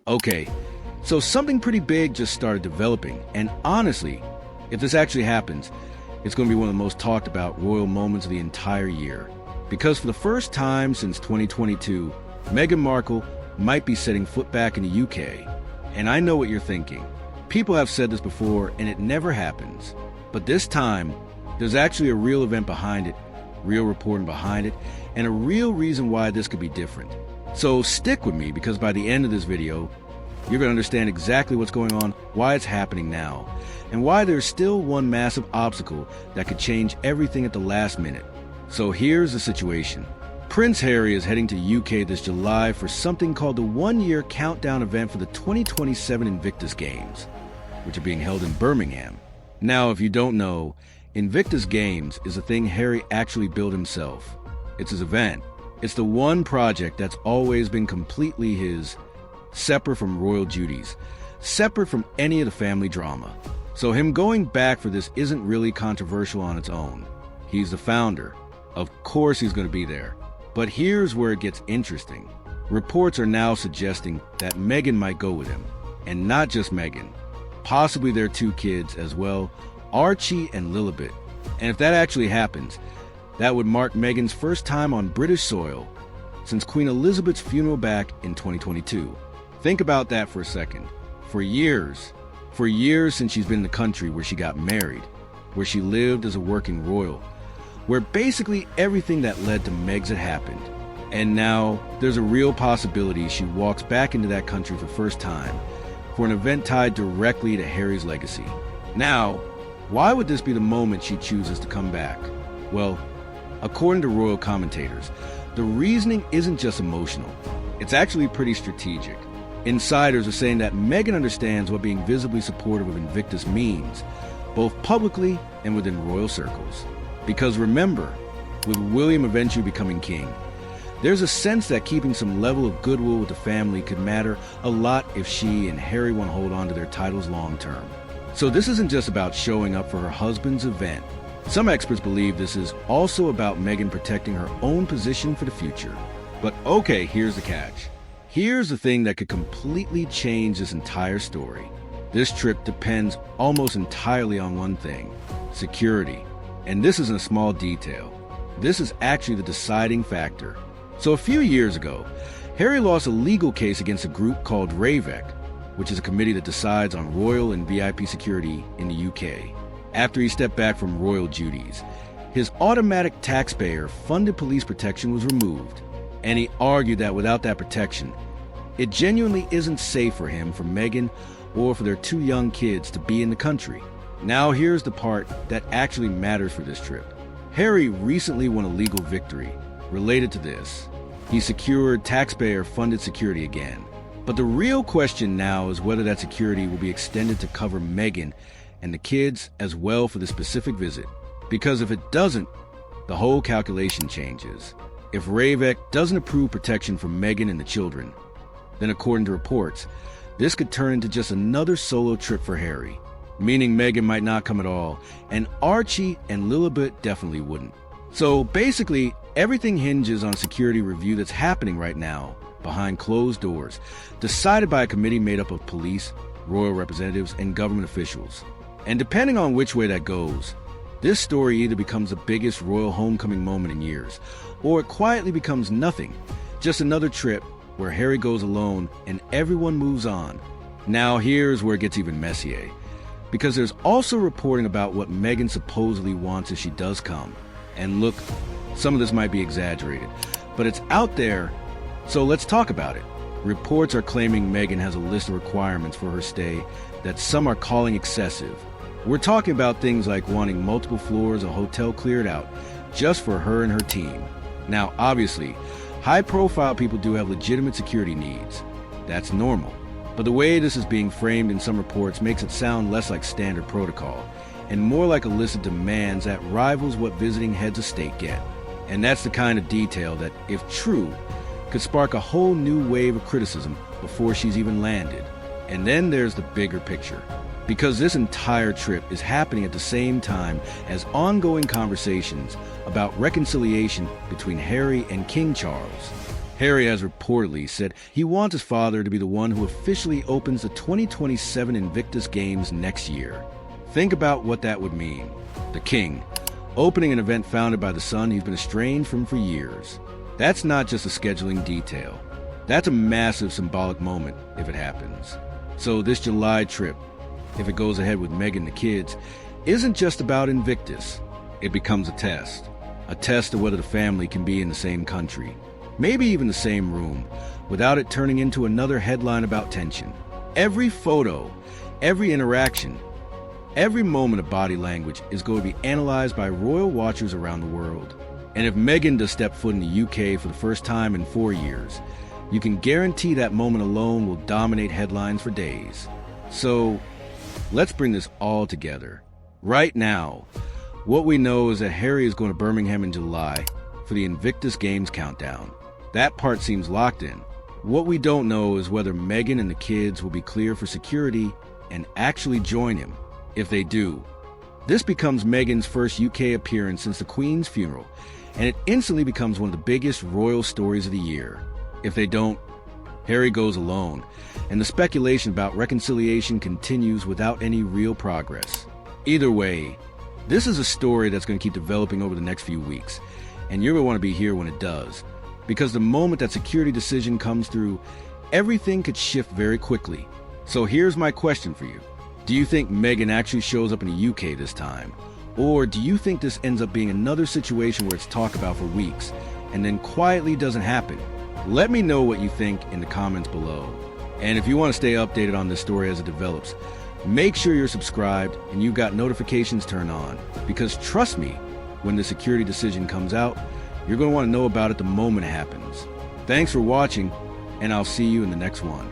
Okay, so something pretty big just started developing, and honestly, if this actually happens, it's going to be one of the most talked about royal moments of the entire year. Because for the first time since 2022, Meghan Markle might be setting foot back in the UK. And I know what you're thinking. People have said this before, and it never happens. But this time, there's actually a real event behind it, real reporting behind it, and a real reason why this could be different. So stick with me, because by the end of this video, you're going to understand exactly what's going on, why it's happening now, and why there's still one massive obstacle that could change everything at the last minute. So here's the situation. Prince Harry is heading to UK this July for something called the one-year countdown event for the 2027 Invictus Games, which are being held in Birmingham. Now, if you don't know, Invictus Games is a thing Harry actually built himself. It's his event. It's the one project that's always been completely his, separate from royal duties, separate from any of the family drama. So him going back for this isn't really controversial on its own. He's the founder. Of course he's going to be there. But here's where it gets interesting. Reports are now suggesting that Meghan might go with him. And not just Meghan. Possibly their two kids as well, Archie and Lilibet. And if that actually happens, that would mark Meghan's first time on British soil since Queen Elizabeth's funeral back in 2022. Think about that for a second. For years since she's been in the country where she got married, where she lived as a working royal, where basically everything that led to Meg's had happened. And now there's a real possibility she walks back into that country for the first time for an event tied directly to Harry's legacy. Now, why would this be the moment she chooses to come back? Well, according to royal commentators, the reasoning isn't just emotional. It's actually pretty strategic. Insiders are saying that Meghan understands what being visibly supportive of Invictus means, both publicly and within royal circles. Because remember, with William eventually becoming king, there's a sense that keeping some level of goodwill with the family could matter a lot if she and Harry want to hold on to their titles long term. So this isn't just about showing up for her husband's event. Some experts believe this is also about Meghan protecting her own position for the future. But okay, here's the catch. Here's the thing that could completely change this entire story. This trip depends almost entirely on one thing: security. And this isn't a small detail. This is actually the deciding factor. So a few years ago, Harry lost a legal case against a group called RAVEC, which is a committee that decides on royal and VIP security in the UK. After he stepped back from royal duties, his automatic taxpayer-funded police protection was removed, and he argued that without that protection, it genuinely isn't safe for him, for Meghan, or for their two young kids to be in the country. Now here's the part that actually matters for this trip. Harry recently won a legal victory related to this. He secured taxpayer-funded security again. But the real question now is whether that security will be extended to cover Meghan and the kids as well for the specific visit. Because if it doesn't, the whole calculation changes. If RAVEC doesn't approve protection for Meghan and the children, then according to reports, this could turn into just another solo trip for Harry. Meaning Meghan might not come at all, and Archie and Lilibet definitely wouldn't. So basically, everything hinges on security review that's happening right now, behind closed doors, decided by a committee made up of police, royal representatives, and government officials. And depending on which way that goes, this story either becomes the biggest royal homecoming moment in years, or it quietly becomes nothing, just another trip where Harry goes alone and everyone moves on. Now here's where it gets even messier. Because there's also reporting about what Meghan supposedly wants if she does come. And look, some of this might be exaggerated, but it's out there, so let's talk about it. Reports are claiming Meghan has a list of requirements for her stay that some are calling excessive. We're talking about things like wanting multiple floors of hotel cleared out just for her and her team. Now, obviously, high-profile people do have legitimate security needs. That's normal. But the way this is being framed in some reports makes it sound less like standard protocol and more like a list of demands that rivals what visiting heads of state get. And that's the kind of detail that, if true, could spark a whole new wave of criticism before she's even landed. And then there's the bigger picture. Because this entire trip is happening at the same time as ongoing conversations about reconciliation between Harry and King Charles. Harry has reportedly said he wants his father to be the one who officially opens the 2027 Invictus Games next year. Think about what that would mean. The king, opening an event founded by the son he's been estranged from for years. That's not just a scheduling detail. That's a massive symbolic moment if it happens. So this July trip, if it goes ahead with Meghan and the kids, isn't just about Invictus. It becomes a test of whether the family can be in the same country, maybe even the same room, without it turning into another headline about tension. Every photo, every interaction, every moment of body language is going to be analyzed by royal watchers around the world. And if Meghan does step foot in the UK for the first time in 4 years, you can guarantee that moment alone will dominate headlines for days. So, let's bring this all together. Right now, what we know is that Harry is going to Birmingham in July for the Invictus Games countdown. That part seems locked in. What we don't know is whether Meghan and the kids will be clear for security and actually join him. If they do, this becomes Meghan's first UK appearance since the Queen's funeral, and it instantly becomes one of the biggest royal stories of the year. If they don't, Harry goes alone, and the speculation about reconciliation continues without any real progress. Either way, this is a story that's going to keep developing over the next few weeks, and you're going to want to be here when it does, because the moment that security decision comes through, everything could shift very quickly. So here's my question for you. Do you think Meghan actually shows up in the UK this time? Or do you think this ends up being another situation where it's talked about for weeks, and then quietly doesn't happen? Let me know what you think in the comments below. And if you want to stay updated on this story as it develops, make sure you're subscribed and you've got notifications turned on, because trust me, when the security decision comes out, you're going to want to know about it the moment it happens. Thanks for watching, and I'll see you in the next one.